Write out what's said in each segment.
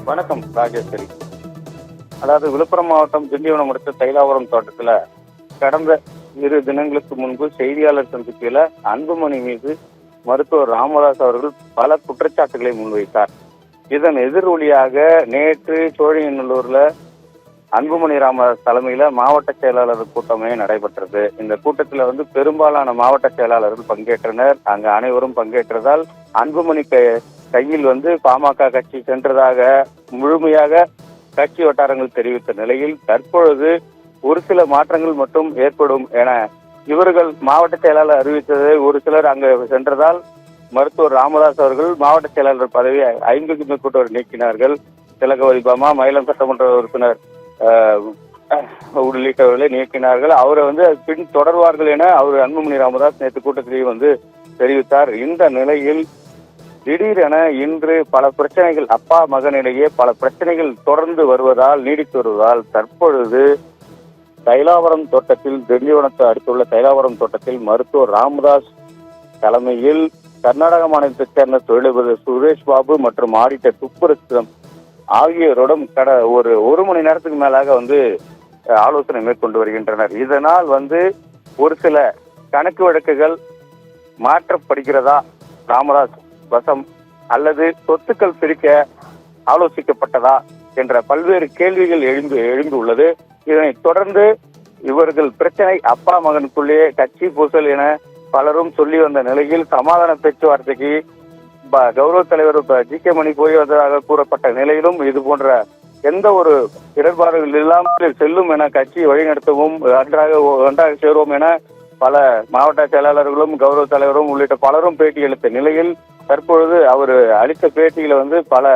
வணக்கம் ராஜேஸ்வரி. அதாவது விழுப்புரம் மாவட்டம் திண்டிவனம் அடுத்த தைலாபுரம் தோட்டத்துல கடந்த 2 தினங்களுக்கு முன்பு செய்தியாளர் சந்திப்பில அன்புமணி மீது மருத்துவர் ராமதாஸ் அவர்கள் பல குற்றச்சாட்டுகளை முன்வைத்தார். இதன் எதிரொலியாக நேற்று சோழிங்கநல்லூர்ல அன்புமணி ராமதாஸ் தலைமையில மாவட்ட செயலாளர் கூட்டமே நடைபெற்றது. இந்த கூட்டத்தில் பெரும்பாலான மாவட்ட செயலாளர்கள் பங்கேற்றனர். அங்கு அனைவரும் பங்கேற்றதால் அன்புமணி கையில் பாமக கட்சி சென்றதாக முழுமையாக கட்சி வட்டாரங்கள் தெரிவித்த நிலையில் தற்பொழுது ஒரு சில மாற்றங்கள் மட்டும் ஏற்படும் என இவர்கள் மாவட்ட செயலாளர் அறிவித்ததை ஒரு சிலர் அங்கு சென்றதால் மருத்துவர் ராமதாஸ் அவர்கள் மாவட்ட செயலாளர் பதவியை 50க்கும் மேற்பட்டோர் நீக்கினார்கள். திலகவதி பாமா, மயிலம் சட்டமன்ற உறுப்பினர் உள்ளிட்டவர்களை நீக்கினார்கள். அவரை பின் தொடர்வார்கள் என அவர் அன்புமணி ராமதாஸ் நேற்று கூட்டத்திலேயே தெரிவித்தார். இந்த நிலையில் திடீரென இன்று பல பிரச்சனைகள் அப்பா மகனிடையே பல பிரச்சனைகள் தொடர்ந்து வருவதால் நீடித்து வருவதால் தற்பொழுது தைலாபுரம் தோட்டத்தில் திண்டிவனத்தை அடுத்துள்ள தைலாபுரம் தோட்டத்தில் மருத்துவர் ராமதாஸ் தலைமையில் கர்நாடக மாநிலத்தைச் சேர்ந்த தொழிலதிபர் சுரேஷ் பாபு மற்றும் ஆடிட்டர் துப்புரட்சம் ஆகியோருடன் ஒரு மணி நேரத்துக்கு மேலாக ஆலோசனை மேற்கொண்டு வருகின்றனர். இதனால் ஒரு சில கணக்கு வழக்குகள் மாற்றப்படுகிறதா ராமதாஸ் வசம் அல்லது சொத்துக்கள் பிரிக்க ஆலோசிக்கப்பட்டதா என்ற பல்வேறு கேள்விகள் எழுந்துள்ளது. இதனைத் தொடர்ந்து இவர்கள் பிரச்சனை அப்பா மகனுக்குள்ளே கட்சி பூசல் என பலரும் சொல்லி வந்த நிலையில் சமாதான பேச்சுவார்த்தைக்கு கௌரவ தலைவர் ஜி.கே. மணி போய் வந்ததாக கூறப்பட்ட நிலையிலும் இது போன்ற எந்த ஒரு இடர்பாடுகள் இல்லாமல் செல்லும் என கட்சி வழிநடத்தவும் ஒன்றாக சேருவோம் என பல மாவட்ட செயலாளர்களும் கௌரவ தலைவரும் உள்ளிட்ட பலரும் பேட்டி அளித்த நிலையில் தற்பொழுது அவர் அளித்த பேட்டியில பல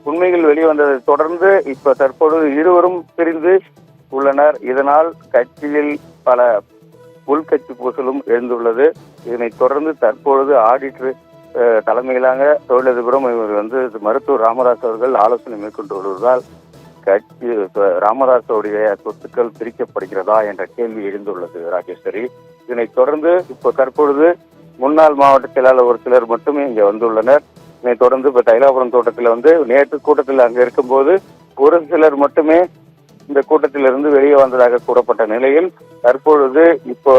உண்மைகள் வெளிவந்ததை தொடர்ந்து இப்ப தற்பொழுது இருவரும் பிரிந்து உள்ளனர். இதனால் கட்சியில் பல உள்கட்சி பூசலும் எழுந்துள்ளது. இதனைத் தொடர்ந்து தற்பொழுது ஆடிட்டர் தலைமையிலாக தொழிலதிபரும் இவர் மருத்துவர் ராமதாஸ் அவர்கள் ஆலோசனை மேற்கொண்டு வருவதால் கட்சி ராமதாஸோடைய சொத்துக்கள் பிரிக்கப்படுகிறதா என்ற கேள்வி எழுந்துள்ளது ராஜேஸ்வரி. இதனைத் தொடர்ந்து இப்போ தற்பொழுது முன்னாள் மாவட்ட செயலாளர் ஒரு சிலர் மட்டுமே இங்க வந்துள்ளனர். இதனைத் தொடர்ந்து இப்ப தைலாபுரம் தோட்டத்தில் நேற்று கூட்டத்தில் அங்க இருக்கும்போது ஒரு சிலர் மட்டுமே இந்த கூட்டத்திலிருந்து வெளியே வந்ததாக கூறப்பட்ட நிலையில் தற்பொழுது இப்போ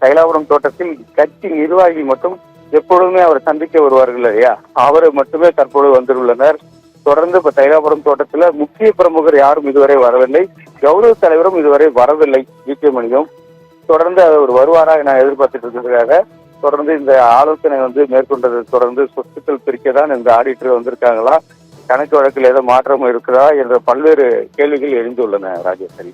தைலாபுரம் தோட்டத்தில் கட்சி நிர்வாகி மட்டும் எப்பொழுதுமே அவர் சந்திக்க வருவார்கள் இல்லையா, அவரை மட்டுமே தற்பொழுது வந்துள்ளனர். தொடர்ந்து இப்ப தைலாபுரம் தோட்டத்துல முக்கிய பிரமுகர் யாரும் இதுவரை வரவில்லை. கௌரவ தலைவரும் இதுவரை வரவில்லை. ஜி.கே. மணியும் தொடர்ந்து அவர் வருவாரா என எதிர்பார்த்துட்டு இருக்கிறதுக்காக தொடர்ந்து இந்த ஆலோசனை மேற்கொண்டதை தொடர்ந்து சொத்துக்கள் பிரிக்கதான் இந்த ஆடிட்டர் வந்திருக்காங்களா, கணக்கு வழக்கில் ஏதோ மாற்றம் இருக்குதா என்ற பல்வேறு கேள்விகள் எழுந்துள்ளன ராஜேஸ்வரி.